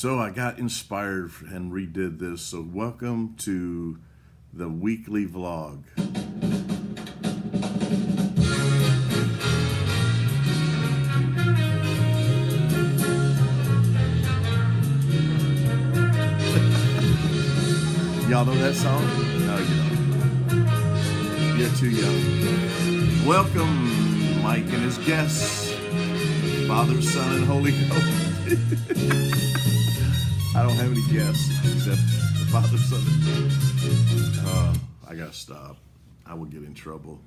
So I got inspired and redid this. So welcome to the weekly vlog. Y'all know that song? No, you don't. You're too young. Welcome, Mike and his guests, Father, Son, and Holy Ghost. I don't have any guests except the Father, Son, and I gotta stop. I will get in trouble.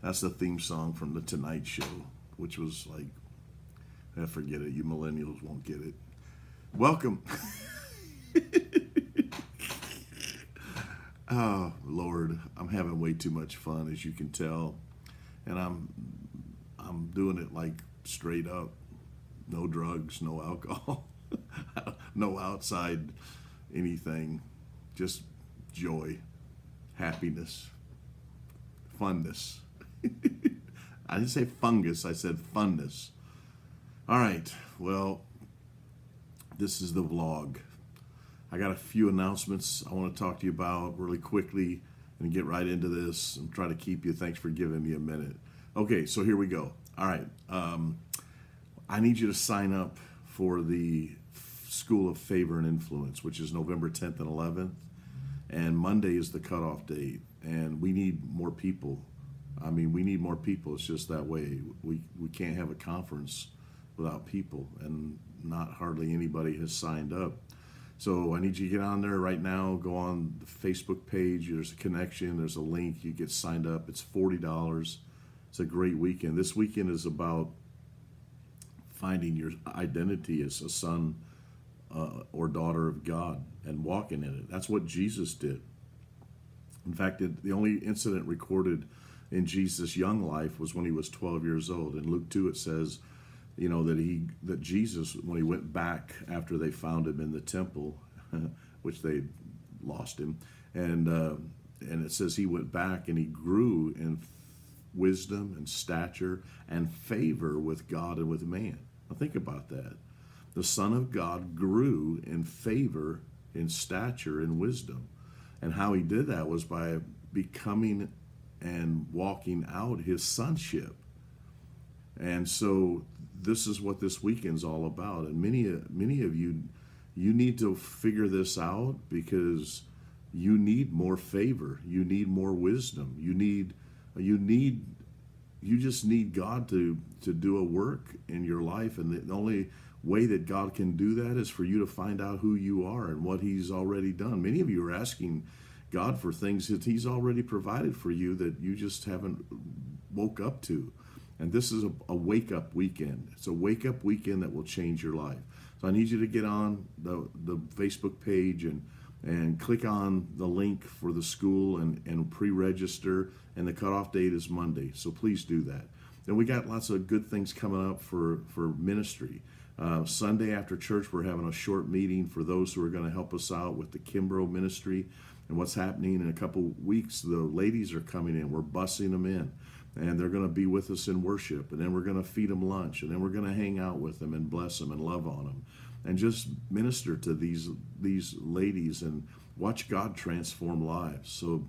That's the theme song from The Tonight Show, which was like, forget it. You millennials won't get it. Welcome. Oh, Lord, I'm having way too much fun, as you can tell. And I'm doing it like straight up. No drugs, no alcohol, no outside anything. Just joy, happiness, funness. I didn't say fungus, I said funness. All right, well, this is the vlog. I got a few announcements I want to talk to you about really quickly and get right into this and try to keep you. Thanks for giving me a minute. Okay, so here we go. All right. I need you to sign up for the School of Favor and Influence, which is November 10th and 11th. And Monday is the cutoff date. And we need more people. I mean, we need more people. It's just that way. We can't have a conference without people. And not hardly anybody has signed up. So I need you to get on there right now. Go on the Facebook page. There's a connection. There's a link. You get signed up. It's $40. It's a great weekend. This weekend is about finding your identity as a son or daughter of God and walking in it. That's what Jesus did. In fact, the only incident recorded in Jesus' young life was when he was 12 years old. In Luke 2, it says, you know, that Jesus, when he went back after they found him in the temple, which they lost him, and it says he went back and he grew in wisdom and stature and favor with God and with man. Now think about that. The Son of God grew in favor, in stature, in wisdom. And how he did that was by becoming and walking out his sonship. And so this is what this weekend's all about. And many of you need to figure this out because you need more favor. You need more wisdom. You just need God to do a work in your life. And the only way that God can do that is for you to find out who you are and what he's already done. Many of you are asking God for things that he's already provided for you that you just haven't woke up to. And this is a wake-up weekend. It's a wake-up weekend that will change your life. So I need you to get on the Facebook page and click on the link for the school and pre-register. And the cutoff date is Monday. So please do that. Then we got lots of good things coming up for ministry. Sunday after church, we're having a short meeting for those who are going to help us out with the Kimbrough ministry and what's happening in a couple weeks. The ladies are coming in. We're busing them in. And they're going to be with us in worship. And then we're going to feed them lunch. And then we're going to hang out with them and bless them and love on them. And just minister to these ladies and watch God transform lives. So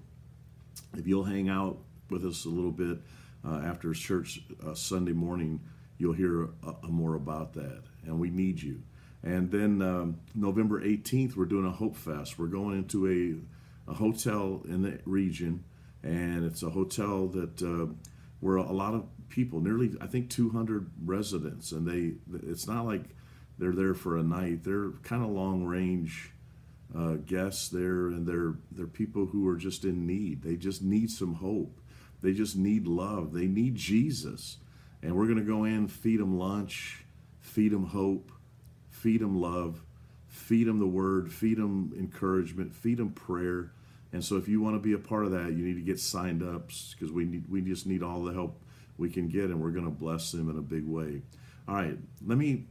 if you'll hang out with us a little bit after church Sunday morning, you'll hear more about that. And we need you. And then November 18th, we're doing a Hope Fest. We're going into a hotel in the region. And it's a hotel that where a lot of people, nearly, I think, 200 residents. And it's not like they're there for a night. They're kind of long-range guests there, and they're people who are just in need. They just need some hope. They just need love. They need Jesus. And we're going to go in, feed them lunch, feed them hope, feed them love, feed them the word, feed them encouragement, feed them prayer. And so if you want to be a part of that, you need to get signed up because we just need all the help we can get, and we're going to bless them in a big way. All right, let me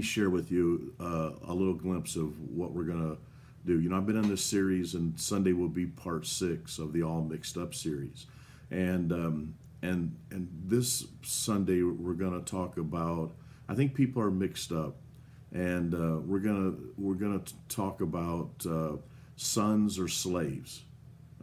share with you a little glimpse of what we're going to do. You know, I've been in this series, and Sunday will be part 6 of the All Mixed Up series. And this Sunday we're going to talk about, I think people are mixed up. and we're gonna talk about sons or slaves.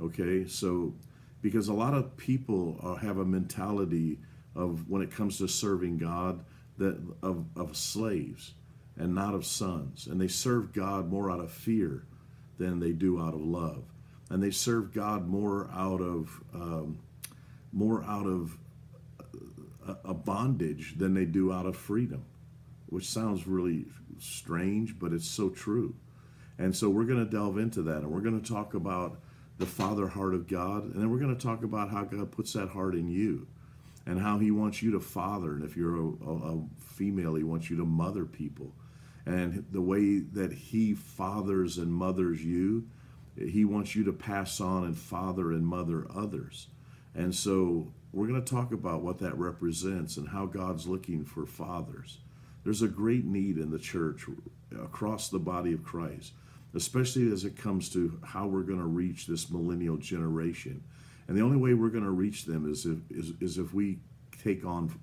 Okay, so because a lot of people have a mentality of when it comes to serving God that of slaves and not of sons, and they serve God more out of fear than they do out of love, and they serve God more out of a bondage than they do out of freedom, which sounds really strange, but it's so true. And so we're going to delve into that, and we're going to talk about the father heart of God, and then we're going to talk about how God puts that heart in you and how he wants you to father. And if you're a female, he wants you to mother people. And the way that he fathers and mothers you, he wants you to pass on and father and mother others. And so we're going to talk about what that represents and how God's looking for fathers. There's a great need in the church across the body of Christ, especially as it comes to how we're going to reach this millennial generation. And the only way we're going to reach them is if we take on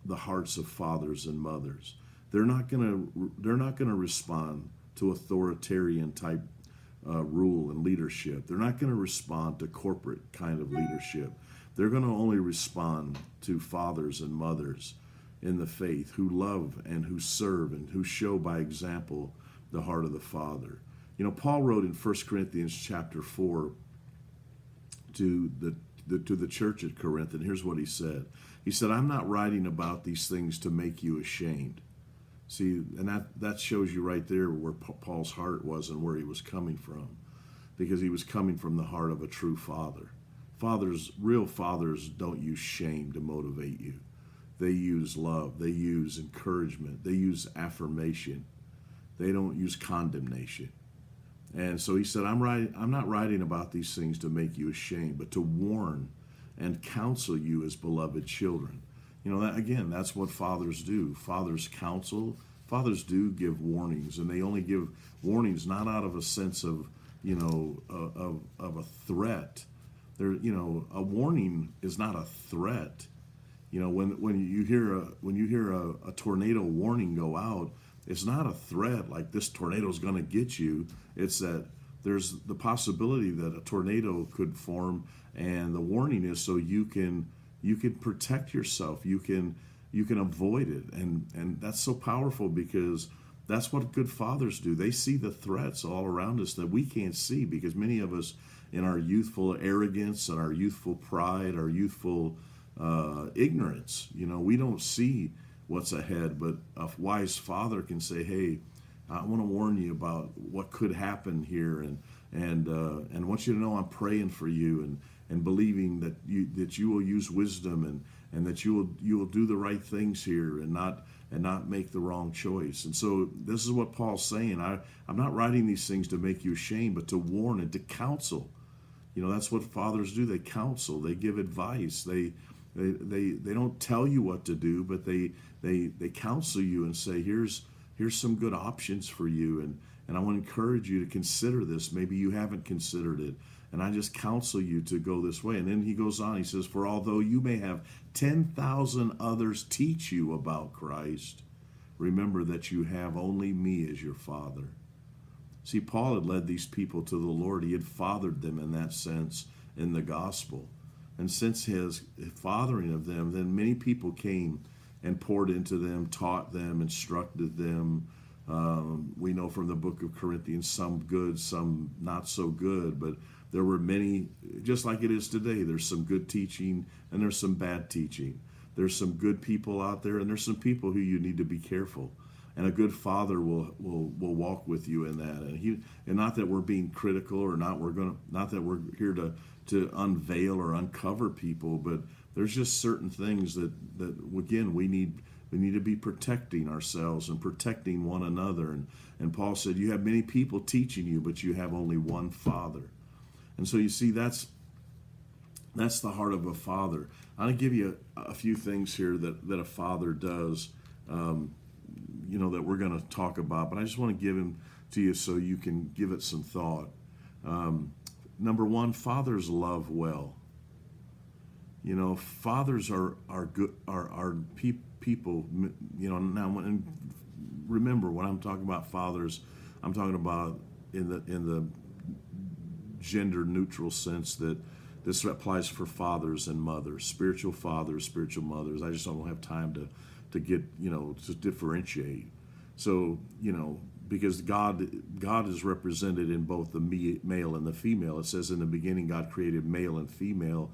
the hearts of fathers and mothers. They're not going to respond to authoritarian type rule and leadership. They're not going to respond to corporate kind of leadership. They're going to only respond to fathers and mothers in the faith who love and who serve and who show by example the heart of the Father. You know, Paul wrote in 1 Corinthians chapter 4 to the church at Corinth, and here's what he said. He said, I'm not writing about these things to make you ashamed. See, and that shows you right there where Paul's heart was and where he was coming from, because he was coming from the heart of a true father. Real fathers don't use shame to motivate you. They use love. They use encouragement. They use affirmation. They don't use condemnation. And so he said, I'm not writing about these things to make you ashamed, but to warn and counsel you as beloved children. You know, that's what fathers do. Fathers counsel. Fathers do give warnings, and they only give warnings not out of a sense of, of a threat. A warning is not a threat. You know, when you hear a tornado warning go out, it's not a threat like this tornado is going to get you. It's that there's the possibility that a tornado could form, and the warning is so you can protect yourself. You can avoid it, and that's so powerful because that's what good fathers do. They see the threats all around us that we can't see, because many of us, in our youthful arrogance and our youthful pride, our youthful ignorance, we don't see what's ahead. But a wise father can say, "Hey, I want to warn you about what could happen here, and I want you to know I'm praying for you, and believing that you will use wisdom and that you will do the right things here and not make the wrong choice." And so this is what Paul's saying. I'm not writing these things to make you ashamed, but to warn and to counsel. That's what fathers do. They counsel. They give advice. They don't tell you what to do, but they counsel you and say, here's some good options for you, and I want to encourage you to consider this. Maybe you haven't considered it, and I just counsel you to go this way. And then he goes on, he says, for although you may have 10,000 others teach you about Christ, remember that you have only me as your father. See, Paul had led these people to the Lord. He had fathered them in that sense in the gospel. And since his fathering of them, then many people came and poured into them, taught them, instructed them. We know from the book of Corinthians, some good, some not so good, but there were many, just like it is today. There's some good teaching and there's some bad teaching. There's some good people out there, and there's some people who you need to be careful. And a good father will walk with you in that. And not that we're being critical, or not that we're here to unveil or uncover people, but there's just certain things that again we need to be protecting ourselves and protecting one another. And Paul said, you have many people teaching you, but you have only one Father. And so you see, that's the heart of a father. I'm going to give you a few things here that a father does, that we're going to talk about, but I just want to give them to you so you can give it some thought. Number one, fathers love well. Fathers are good, are people. Now, remember, when I'm talking about fathers, I'm talking about in the gender neutral sense, that this applies for fathers and mothers, spiritual fathers, spiritual mothers. I just don't have time to get, to differentiate. So, because God is represented in both the male and the female. It says in the beginning, God created male and female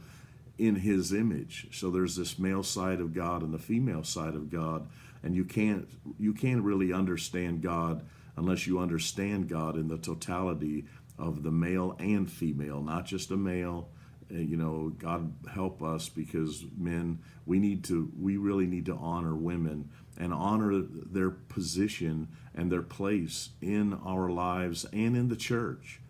in his image. So there's this male side of God and the female side of God, and you can't really understand God unless you understand God in the totality of the male and female, not just a male. God help us, because men, we really need to honor women and honor their position and their place in our lives and in the church,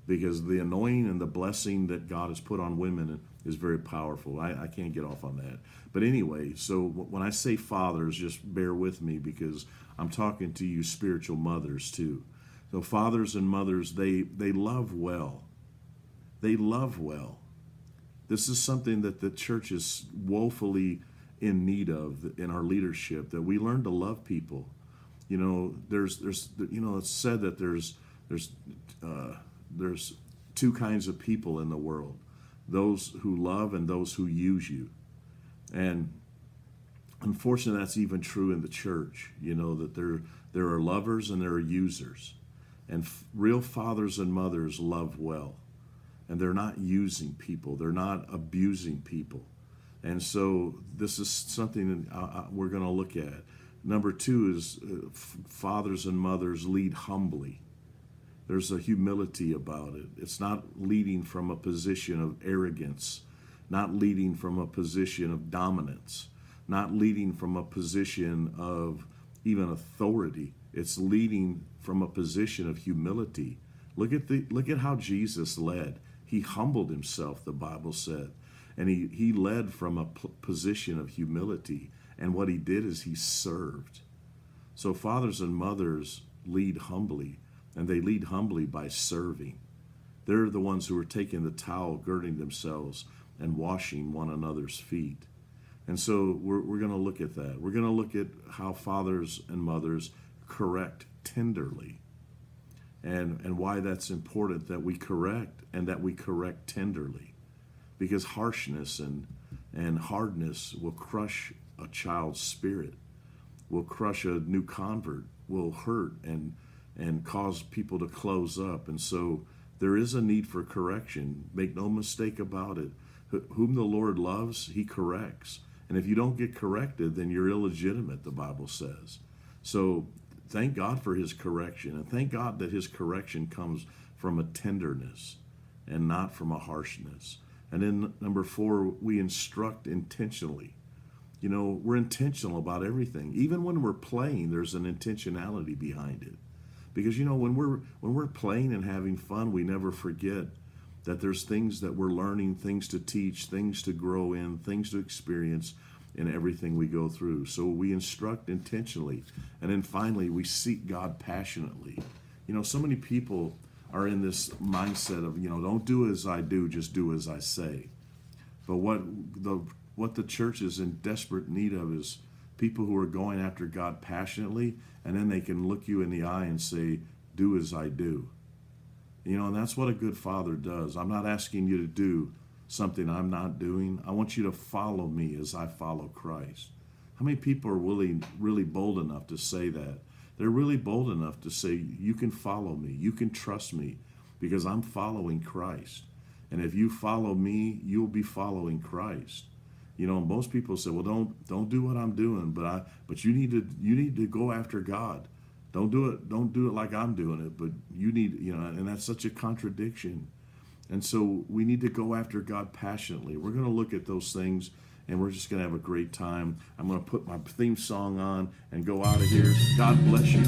because the anointing and the blessing that God has put on women is very powerful. I can't get off on that. But anyway, so when I say fathers, just bear with me, because I'm talking to you spiritual mothers too. So fathers and mothers, they love well. They love well. This is something that the church is woefully in need of in our leadership, that we learn to love people. It's said that there's two kinds of people in the world: those who love and those who use you. And unfortunately, that's even true in the church. That there are lovers and there are users. And real fathers and mothers love well. And they're not using people. They're not abusing people. And so this is something that we're going to look at. Number two is fathers and mothers lead humbly. There's a humility about it. It's not leading from a position of arrogance, not leading from a position of dominance, not leading from a position of even authority. It's leading from a position of humility. Look at how Jesus led. He humbled himself, the Bible said. And he led from a position of humility. And what he did is he served. So fathers and mothers lead humbly. And they lead humbly by serving. They're the ones who are taking the towel, girding themselves, and washing one another's feet. And so we're going to look at that. We're going to look at how fathers and mothers correct tenderly. And why that's important that we correct, and that we correct tenderly. Because harshness and hardness will crush a child's spirit, will crush a new convert, will hurt and cause people to close up. And so there is a need for correction. Make no mistake about it. Whom the Lord loves, he corrects. And if you don't get corrected, then you're illegitimate, the Bible says. So thank God for his correction, and thank God that his correction comes from a tenderness and not from a harshness. And then number 4, we instruct intentionally. We're intentional about everything. Even when we're playing, there's an intentionality behind it. Because when we're playing and having fun, we never forget that there's things that we're learning, things to teach, things to grow in, things to experience in everything we go through. So we instruct intentionally. And then finally, we seek God passionately. So many people are in this mindset of, don't do as I do, just do as I say. But what the church is in desperate need of is people who are going after God passionately, and then they can look you in the eye and say, do as I do. And that's what a good father does. I'm not asking you to do something I'm not doing. I want you to follow me as I follow Christ. How many people are really bold enough to say that? They're really bold enough to say, you can follow me, you can trust me, because I'm following Christ. And if you follow me, you'll be following Christ. Most people say, well, don't do what I'm doing, but you need to go after God. Don't do it like I'm doing it, but you need, and that's such a contradiction. And so we need to go after God passionately. We're going to look at those things, and we're just going to have a great time. I'm going to put my theme song on and go out of here. God bless you.